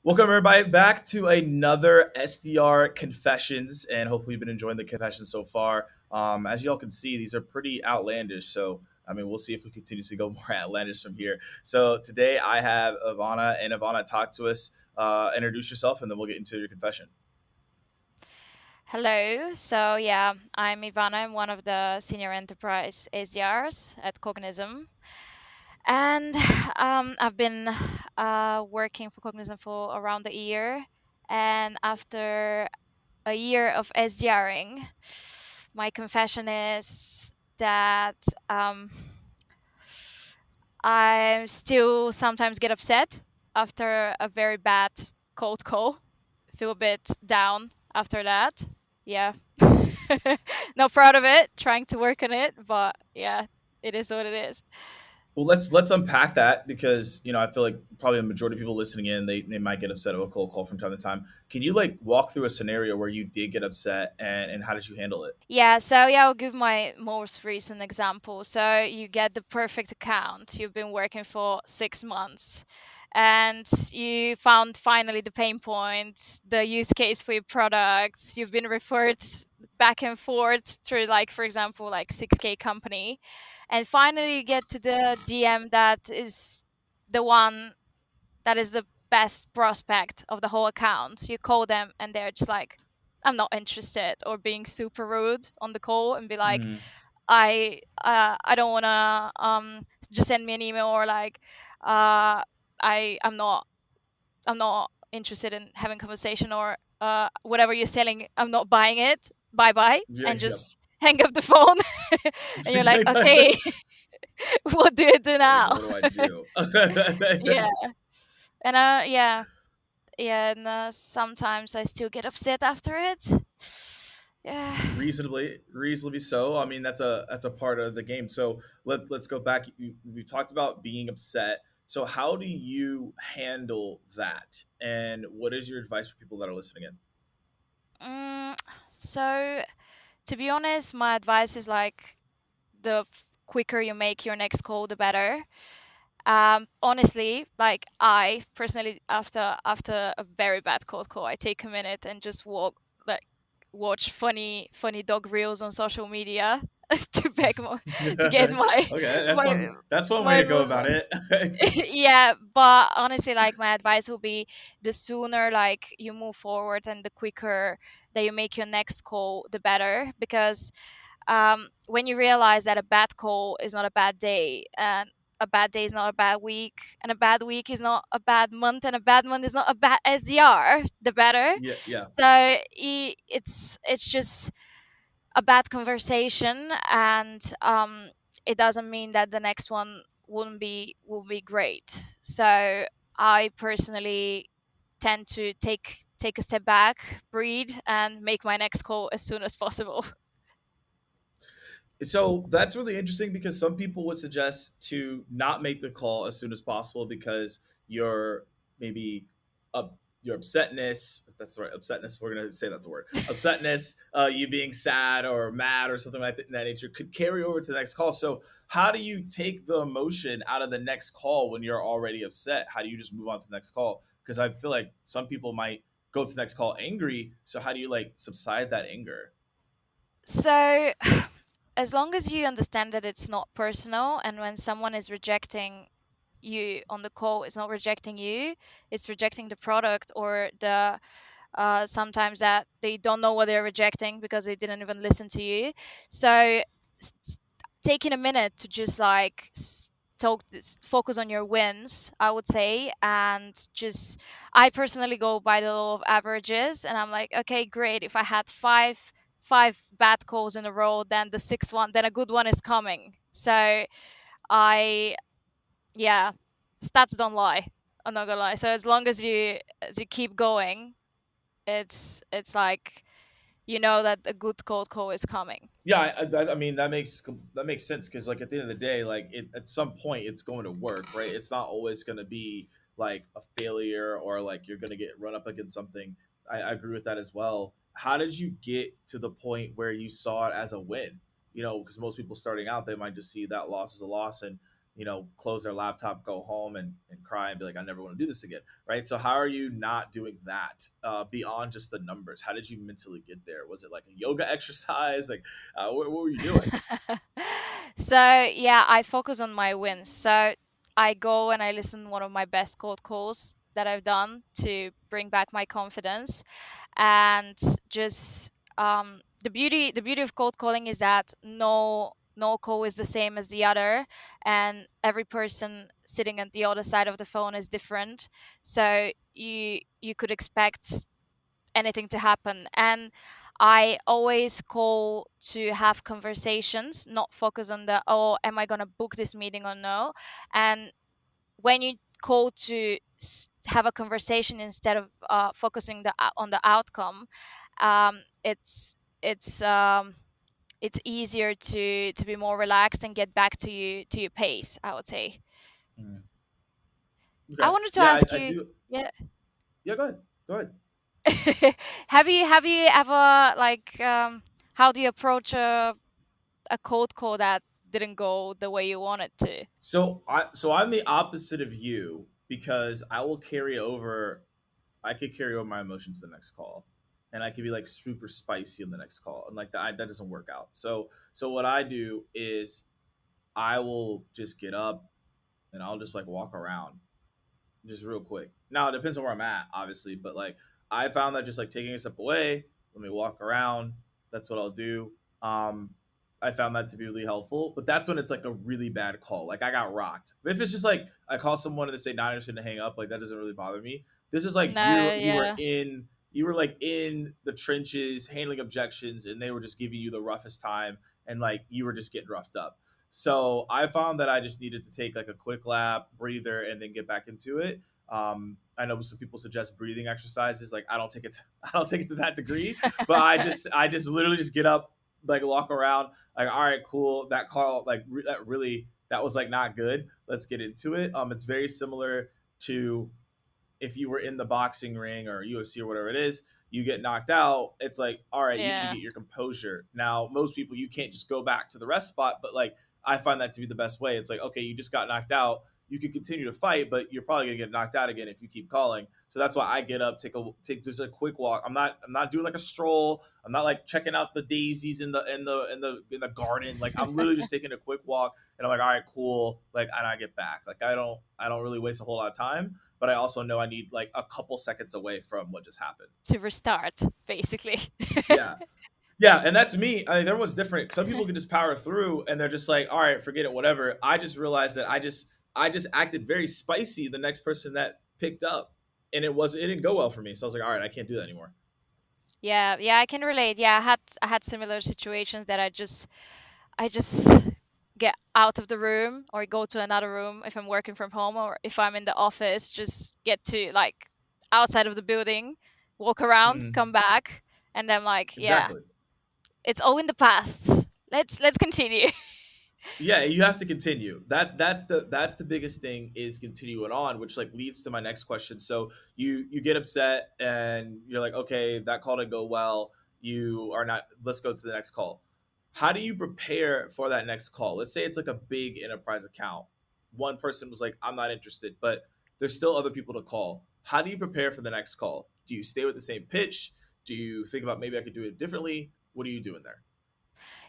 Welcome everybody back to another SDR confessions, and hopefully you've been enjoying the confessions so far. As y'all can see, these are pretty outlandish, so I mean we'll see if we continue to go more outlandish from here. So today I have Ivana, and Ivana, talk to us, introduce yourself, and then we'll get into your confession. Hello. So yeah, I'm Ivana. I'm one of the senior enterprise SDRs at Cognism, and I've been working for Cognism for around a year. And after a year of SDRing, my confession is that um, I still sometimes get upset after a very bad cold call. Feel a bit down after that. Yeah. Not proud of it, trying to work on it, but yeah, it is what it is. Well, let's unpack that because I feel like probably the majority of people listening in they might get upset of a cold call from time to time. Can you like walk through a scenario where you did get upset and how did you handle it? Yeah, I'll give my most recent example. So you get the perfect account. You've been working for 6 months and you found finally the pain point, the use case for your product. You've been referred back and forth through, like, for example, like 6K company. And finally you get to the DM that is the one that is the best prospect of the whole account. You call them and they're just like, I'm not interested, or being super rude on the call and be like, Mm-hmm. I don't wanna just send me an email, or like I'm not interested in having conversation, or whatever you're selling, I'm not buying it. Bye bye, Yeah, and yep. just hang up the phone. And you're like, okay, what do you do Like, now? what do I do? Yeah. And yeah, and sometimes I still get upset after it. Yeah. Reasonably so. I mean, that's a part of the game. So let's go back. We talked about being upset. So how do you handle that? And what is your advice for people that are listening in? Mm, so to be honest, my advice is like quicker you make your next call, the better. Honestly, like I personally, after a very bad cold call, I take a minute and just like watch funny dog reels on social media to beg more, to get Okay, that's my one way my, to go my about it. yeah. But honestly, like, my advice will be, the sooner like you move forward and the quicker that you make your next call, the better. Because when you realize that a bad call is not a bad day, and a bad day is not a bad week, and a bad week is not a bad month, and a bad month is not a bad SDR, the better. Yeah, yeah. So it's just a bad conversation, and it doesn't mean that the next one will be great. So I personally tend to take a step back, breathe, and make my next call as soon as possible. So that's really interesting because some people would suggest to not make the call as soon as possible because you're maybe up your upsetness. If that's the right upsetness. We're gonna say that's a word. Upsetness, you being sad or mad or something like that nature could carry over to the next call. So how do you take the emotion out of the next call when you're already upset? How do you just move on to the next call? Because I feel like some people might go to the next call angry. So how do you like subside that anger? So, as long as you understand that it's not personal, and when someone is rejecting you on the call, it's not rejecting you, it's rejecting the product, or the sometimes that they don't know what they're rejecting because they didn't even listen to you. So, s- s- taking a minute to just like focus on your wins, I would say. And just, I personally go by the law of averages, and I'm like, okay, great, if I had five bad calls in a row, then the sixth one, then a good one is coming. So I yeah, stats don't lie. I'm not gonna lie. So as you keep going, it's like, that a good cold call is coming. Yeah, I mean that makes sense because like at the end of the day, like at some point it's going to work, right? It's not always going to be like a failure or like you're going to get run up against something. I agree with that as well. How did you get to the point where you saw it as a win? Because most people starting out they might just see that loss as a loss, and close their laptop, go home, and cry and be like, I never want to do this again, right? So how are you not doing that beyond just the numbers? How did you mentally get there? Was it like a yoga exercise? Like, what were you doing? So yeah, I focus on my wins. So I go and I listen one of my best cold calls that I've done to bring back my confidence, and just the beauty of cold calling is that no call is the same as the other, and every person sitting at the other side of the phone is different. So you could expect anything to happen. And I always call to have conversations, not focus on the, oh, am I going to book this meeting or no? And when you call to have a conversation instead of focusing on the outcome, um, it's it's um, it's easier to be more relaxed and get back to your pace, I would say. Mm. I Okay. wanted to Yeah, ask I you, do. yeah. Yeah, go ahead. Go ahead. Have you ever like how do you approach a cold call that didn't go the way you wanted to? So I'm the opposite of you because I could carry over my emotions to the next call, and I could be like super spicy on the next call, and like that doesn't work out. So what I do is I will just get up and I'll just like walk around just real quick. Now it depends on where I'm at, obviously, but like I found that just like taking a step away, let me walk around. That's what I'll do. I found that to be really helpful, but that's when it's like a really bad call. Like I got rocked. But if it's just like I call someone and they say not interested to hang up, like that doesn't really bother me. This is like No, you were yeah. like in the trenches handling objections, and they were just giving you the roughest time, and like you were just getting roughed up. So I found that I just needed to take like a quick lap, breather, and then get back into it. I know some people suggest breathing exercises. Like I don't take it, I don't take it to that degree, but I just literally just get up, like walk around, like all right, cool. That call, like that was like not good. Let's get into it. It's very similar to if you were in the boxing ring or UFC or whatever it is, you get knocked out, it's like, all right, you need to Yeah. get your composure. Now, most people, you can't just go back to the rest spot, but like, I find that to be the best way. It's like, okay, you just got knocked out. You can continue to fight, but you're probably gonna get knocked out again if you keep calling. So that's why I get up, take just a quick walk. I'm not doing like a stroll. I'm not like checking out the daisies in the garden. Like I'm literally just taking a quick walk, and I'm like, all right, cool. Like, and I get back. Like I don't really waste a whole lot of time, but I also know I need like a couple seconds away from what just happened. To restart, basically. Yeah. Yeah, and that's me. I mean, everyone's different. Some people can just power through and they're just like, all right, forget it, whatever. I just realized that I just acted very spicy the next person that picked up, and it didn't go well for me. So I was like, all right, I can't do that anymore. Yeah, yeah, I can relate. Yeah, I had similar situations that I just get out of the room or go to another room if I'm working from home, or if I'm in the office, just get to like outside of the building, walk around, Mhm. come back, and I'm like, yeah, Exactly. it's all in the past. Let's continue. Yeah, you have to continue. That's the biggest thing is continuing on, which like leads to my next question. So you get upset and you're like, okay, that call didn't go well. You are not. Let's go to the next call. How do you prepare for that next call? Let's say it's like a big enterprise account. One person was like, I'm not interested, but there's still other people to call. How do you prepare for the next call? Do you stay with the same pitch? Do you think about maybe I could do it differently? What are you doing there?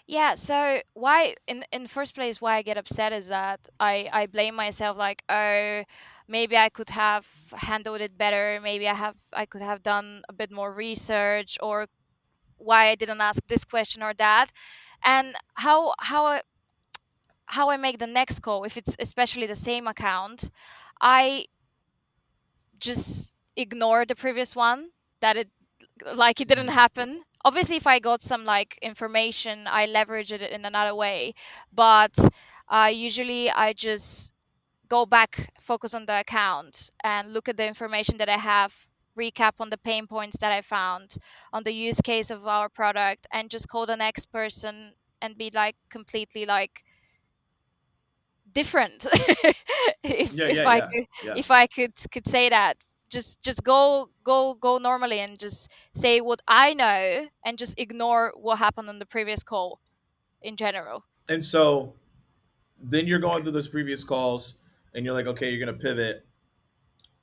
Yeah, so why in the first place why I get upset is that I blame myself, like, oh, maybe I could have handled it better, maybe I could have done a bit more research, or why I didn't ask this question or that. And how I make the next call, if it's especially the same account, I just ignore the previous one, that it like it didn't Mhm. happen. Obviously, if I got some like information, I leverage it in another way. But usually I just go back, focus on the account, and look at the information that I have, recap on the pain points that I found, on the use case of our product, and just call the next person and be like completely like different. if Yeah, if yeah, I yeah, could yeah. if I could say that, just go normally and just say what I know, and just ignore what happened on the previous call in general. And so Then you're going through those previous calls, and you're like, okay, you're gonna pivot.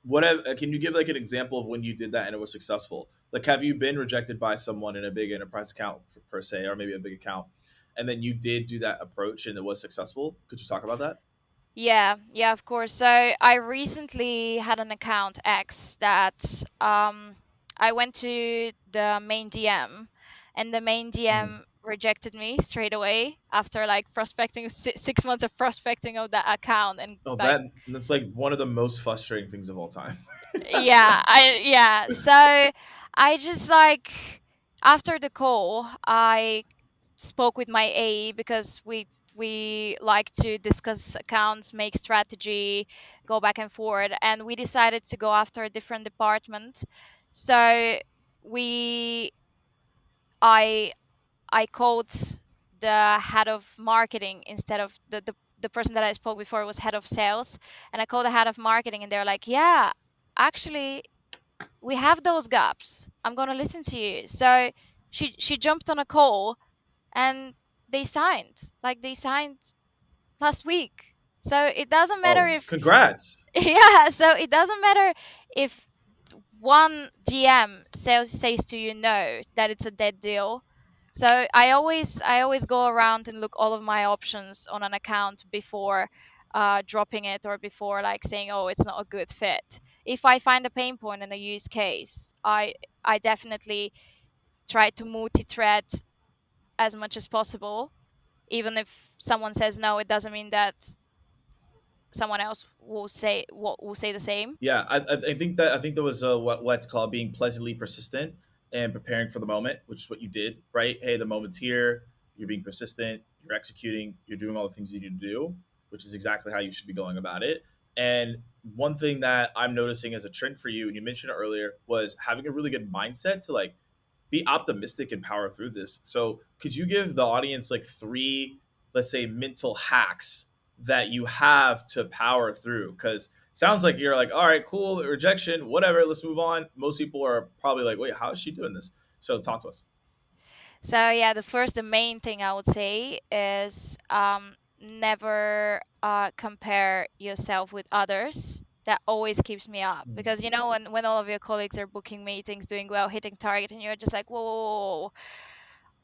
What can you give like an example of when you did that and it was successful? Like, have you been rejected by someone in a big enterprise account per se, or maybe a big account, and then you did do that approach and it was successful? Could you talk about that? Yeah, yeah, of course. So I recently had an account X that I went to the main DM, and the main Mhm. DM rejected me straight away after like prospecting 6 months of prospecting of that account, and Oh, like that's like one of the most frustrating things of all time. yeah. So I just like after the call, I spoke with my AE because we like to discuss accounts, make strategy, go back and forth, and we decided to go after a different department. So we I I called the head of marketing instead of the person that I spoke before was head of sales, and I called the head of marketing, and they're like, yeah, actually we have those gaps. I'm gonna listen to you. So she jumped on a call, and they signed last week. So it doesn't matter Oh, if congrats! yeah, so it doesn't matter if one GM says to you no, that it's a dead deal. So I always go around and look all of my options on an account before dropping it, or before like saying, oh, it's not a good fit. If I find a pain point in a use case, I definitely try to multi-thread as much as possible. Even if someone says no, it doesn't mean that someone else will say the same. Yeah, I think that was what's called being pleasantly persistent and preparing for the moment, which is what you did, right? Hey, the moment's here. You're being persistent. You're executing. You're doing all the things you need to do, which is exactly how you should be going about it. And one thing that I'm noticing as a trend for you, and you mentioned it earlier, was having a really good mindset to like be optimistic and power through this. So, could you give the audience like three, let's say, mental hacks that you have to power through? Because sounds like you're like, all right, cool, rejection, whatever, let's move on. Most people are probably like, wait, how is she doing this? So, talk to us. So yeah, the main thing I would say is never compare yourself with others. That always keeps me up, Mm. because you know when all of your colleagues are booking meetings, doing well, hitting target, and you're just like, whoa, whoa, whoa,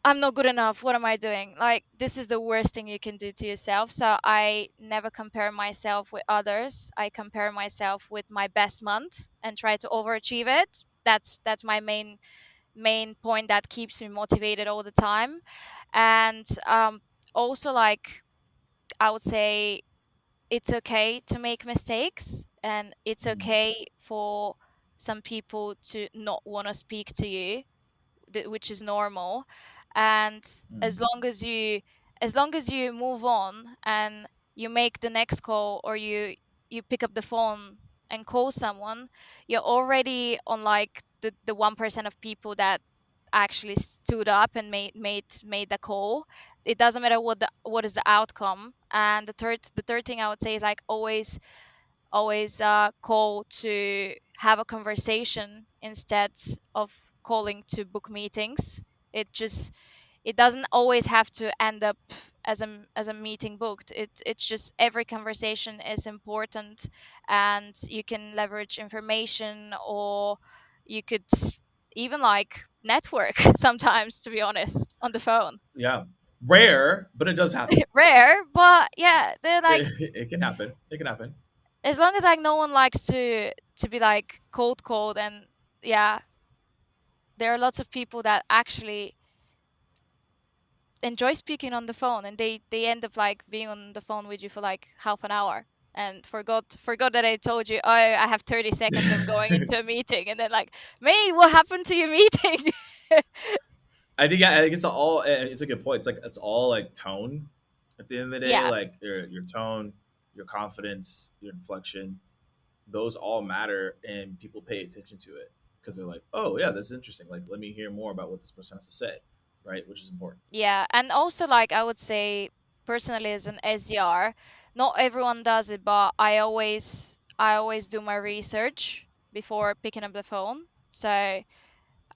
I'm not good enough. What am I doing? Like, this is the worst thing you can do to yourself. So I never compare myself with others. I compare myself with my best month and try to overachieve it. That's my main point that keeps me motivated all the time. And also, like, I would say it's okay to make mistakes, and it's Mm. okay for some people to not want to speak to you, which is normal. And as Mm. long as you as long as you move on and you make the next call, or you pick up the phone and call someone, you're already on like the 1% of people that actually stood up and made the call. It doesn't matter what is the outcome. And the third thing I would say is like always call to have a conversation instead of calling to book meetings. It doesn't always have to end up as a meeting booked. It's just every conversation is important, and you can leverage information, or you could even like network sometimes, to be honest, on the phone. Yeah. Rare, but it does happen. Rare, but yeah, they're like, It can happen. It can happen. as long as like no one likes to be like cold, and yeah, there are lots of people that actually enjoy speaking on the phone, and they end up like being on the phone with you for like half an hour, and forgot that I told you, oh, I have 30 seconds, I'm going into a meeting, and then like, mate, what happened to your meeting? I think it's all. It's a good point. It's like it's all like tone. At the end of the day, Yeah, like your tone, your confidence, your inflection, those all matter, and people pay attention to it because they're like, oh yeah, this is interesting. Like, let me hear more about what this person has to say, right? Which is important. yeah. And also, like, I would say personally, as an SDR, not everyone does it, but I always do my research before picking up the phone. So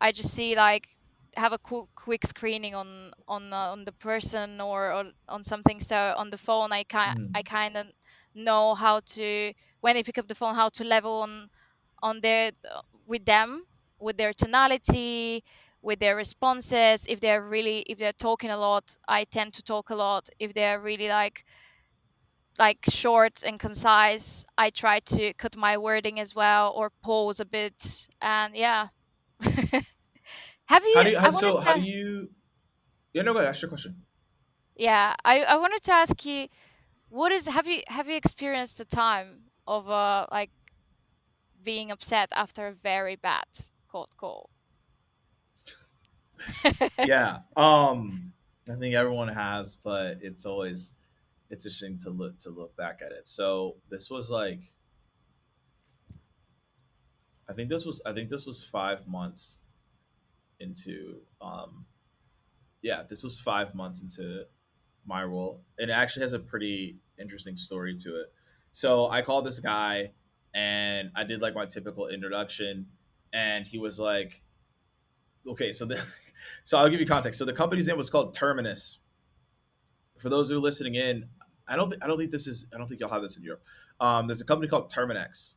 I just see like have a quick screening on the person, or on something. So on the phone, I Mhm. kind of know how to, when they pick up the phone, how to level on their with them, with their tonality, with their responses. If they're talking a lot, I tend to talk a lot. If they're really like short and concise, I try to cut my wording as well, or pause a bit. And yeah. Have How you do you I wanted how do to you yeah, no, go ahead, ask your question. Yeah, I wanted to ask you, what is have you experienced a time of like being upset after a very bad cold call? Yeah. I think everyone has, but it's interesting to look back at it. So this was like I think this was 5 months into yeah, this was 5 months into my role. And it actually has a pretty interesting story to it. So I called this guy and I did like my typical introduction, and he was like, okay, so the, so I'll give you context. So the company's name was called Terminus. For those who are listening in, I don't think this is I don't think you'll have this in Europe. There's a company called Terminex,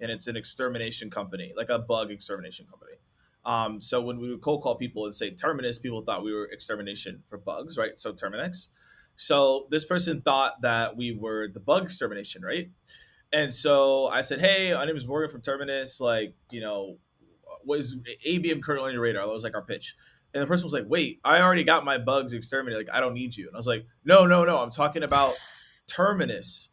and it's an extermination company, like a bug extermination company. So when we would cold call people and say Terminus, people thought we were extermination for bugs, right? So Terminex. So this person thought that we were the bug extermination, right? And so I said, "Hey, my name is Morgan from Terminus. Like, you know, was ABM currently on your radar?" That was like our pitch. And the person was like, "Wait, I already got my bugs exterminated. Like, I don't need you." And I was like, "No, no, no. I'm talking about Terminus."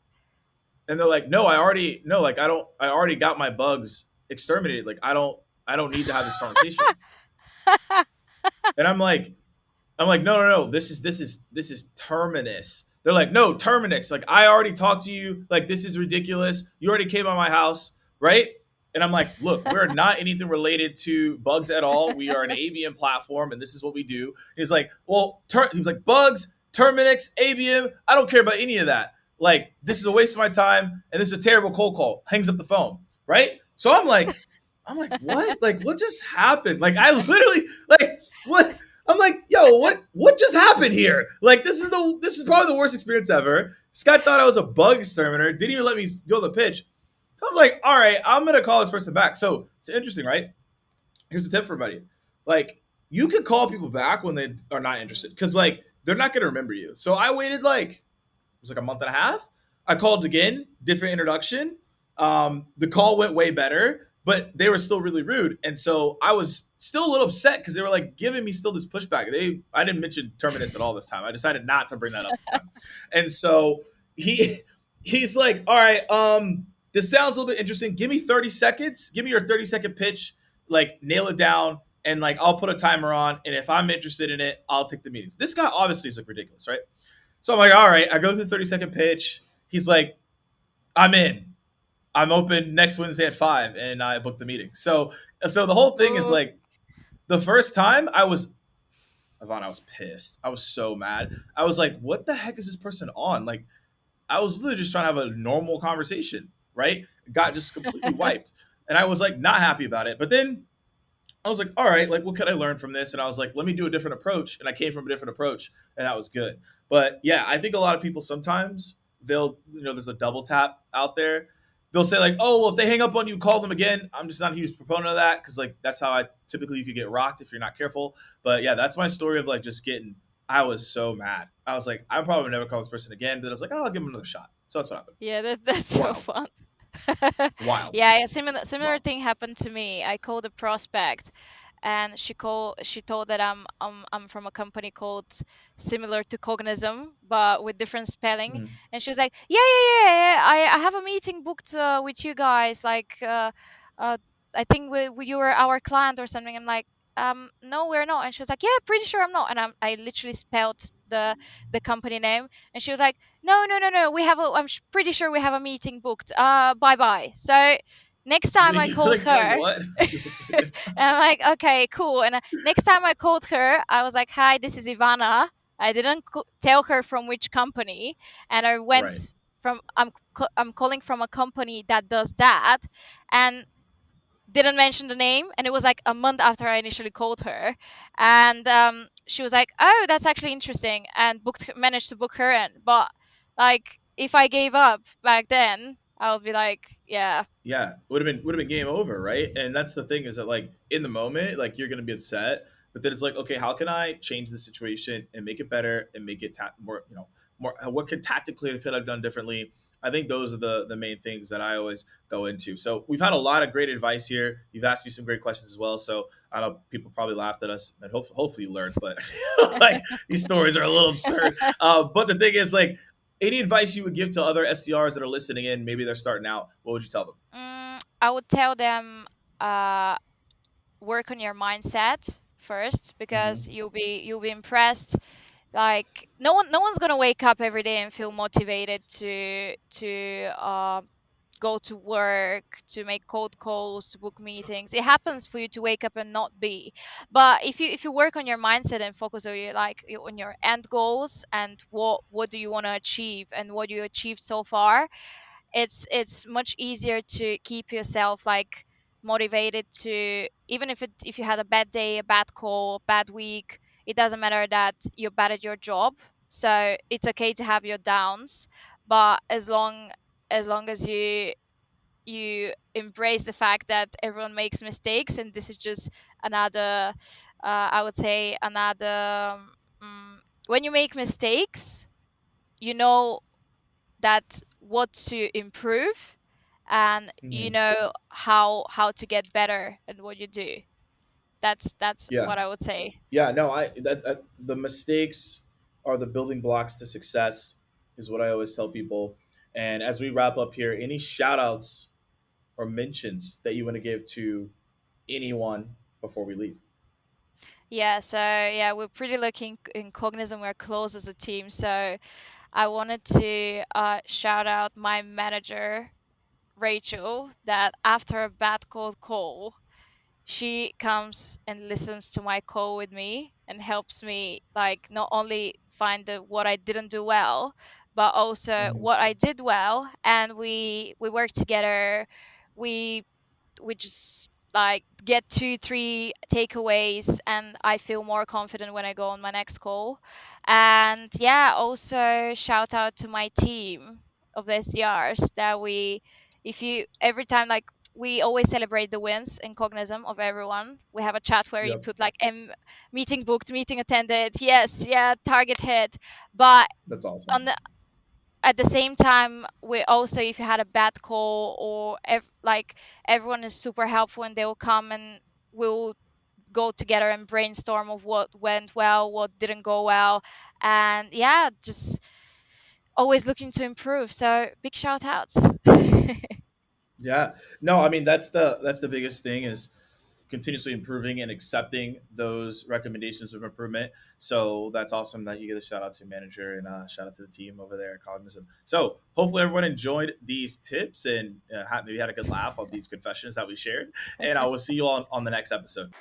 And they're like, "No, I already no, like I already got my bugs exterminated. Like, I don't need to have this conversation." And I'm like, no, no, no. This is Terminus. They're like, no, Terminix. Like, I already talked to you. Like, this is ridiculous. You already came by my house, right? And I'm like, look, we're not anything related to bugs at all. We are an ABM platform, and this is what we do. He's like, well, he was like, bugs, Terminix, ABM. I don't care about any of that. Like, this is a waste of my time, and this is a terrible cold call. Hangs up the phone, right? So I'm like, what? Like, what just happened? Like, I literally, like, what? I'm like, yo, what just happened here? Like, this is probably the worst experience ever. Scott thought I was a bug exterminator, didn't even let me do the pitch. So I was like, all right, I'm gonna call this person back. So it's interesting, right? Here's a tip for everybody. Like, you could call people back when they are not interested, Mm. because like they're not gonna remember you. So I waited like was like a month and a half. I called again, different introduction. The call went way better, but they were still really rude, and so I was still a little upset because they were like giving me still this pushback. I didn't mention Terminus at all this time. I decided not to bring that up this time, and so he he's like, all right, this sounds a little bit interesting. Give me 30 seconds. Give me your 30-second pitch. Like nail it down. And like I'll put a timer on, and if I'm interested in it, I'll take the meetings. This guy obviously is like ridiculous, right? So I'm like, all right. I go through the 30-second pitch. He's like, I'm in. I'm open next Wednesday at 5, and I booked the meeting. So the whole thing is Oh. like the first time Ivana, I was pissed. I was so mad. I was like, what the heck is this person on? Like, I was literally just trying to have a normal conversation, right? Got just completely wiped. And I was like not happy about it. But then I was like, all right, like what could I learn from this? And I was like, let me do a different approach. And I came from a different approach, and that was good. But yeah, I think a lot of people sometimes there's a double tap out there. They'll say like, oh, well, if they hang up on you, call them again. I'm just not a huge proponent of that because like that's how I typically you could get rocked if you're not careful. But yeah, that's my story of like just getting. I was so mad. I was like, I'm probably never call this person again. But I was like, oh, I'll give him another shot. So that's what happened. Yeah, that's so Wild, fun. wild, Yeah, similar wild. thing happened to me. I called a prospect, and she told that I'm from a company called similar to Cognism but with different spelling. Mhm. And she was like, yeah, I have a meeting booked with you guys, like uh I think you were our client or something. I'm like, no, we're not. And she was like, yeah, pretty sure I'm not. And I literally spelled the company name. And she was like, no, no, no, no, pretty sure we have a meeting booked, bye bye. So next time I called You're like her, what? and I'm like, okay, cool. And next time I called her, I was like, hi, this is Ivana. I didn't tell her from which company, and I Right. went from I'm calling from a company that does that. And didn't mention the name, and it was like a month after I initially called her, and she was like, "Oh, that's actually interesting," and managed to book her in. But like, if I gave up back then, I would be like, "Yeah, Yeah, would have been game over, right? And that's the thing is that like in the moment, like you're gonna be upset, but then it's like, okay, how can I change the situation and make it better and make it more, more. What could tactically could I've done differently? I think those are the main things that I always go into. So we've had a lot of great advice here. You've asked me some great questions as well. So I know people probably laughed at us, and hopefully you learned. But like these stories are a little absurd. But the thing is, like, any advice you would give to other SDRs that are listening in, maybe they're starting out, what would you tell them? I would tell them, uh, work on your mindset first, because Mm-hmm. you'll be impressed. Like, no one's gonna wake up every day and feel motivated to go to work, to make cold calls, to book meetings. It happens for you to wake up and not be. But if you work on your mindset and focus on on your end goals, and what do you want to achieve and what you achieved so far, it's much easier to keep yourself like motivated, to even if you had a bad day, a bad call, bad week. It doesn't matter that you're bad at your job, so it's okay to have your downs. But as long as you embrace the fact that everyone makes mistakes, and this is just another, I would say, another, when you make mistakes, you know that what to improve, and you Mm-hmm. know how to get better and what you do. That's Yeah, what I would say. yeah. No, the mistakes are the building blocks to success, is what I always tell people. And as we wrap up here, any shout outs or mentions that you want to give to anyone before we leave? Yeah, so yeah, we're pretty lucky in Cognism. We're close as a team, so I wanted to shout out my manager, Rachel, that after a bad cold call, she comes and listens to my call with me and helps me, like, not only find what I didn't do well, but also Mm-hmm. what I did well, and we work together. We we just like get 2 3 takeaways, and I feel more confident when I go on my next call. And yeah, also shout out to my team of SDRs, that we if you every time, like, we always celebrate the wins in Cognism of everyone. We have a chat where you Yep, put like meeting booked, meeting attended, yes, yeah, target hit. But that's on awesome. the at the same time, we also, if you had a bad call, or like, everyone is super helpful, and they'll come and we'll go together and brainstorm of what went well, what didn't go well. And yeah, just always looking to improve, so big shout outs. Yeah, no, I mean that's the biggest thing is continuously improving and accepting those recommendations of improvement. So that's awesome that you get a shout out to your manager and shout out to the team over there at Cognism. So hopefully everyone enjoyed these tips and maybe had a good laugh on these confessions that we shared. And I will see you all on the next episode.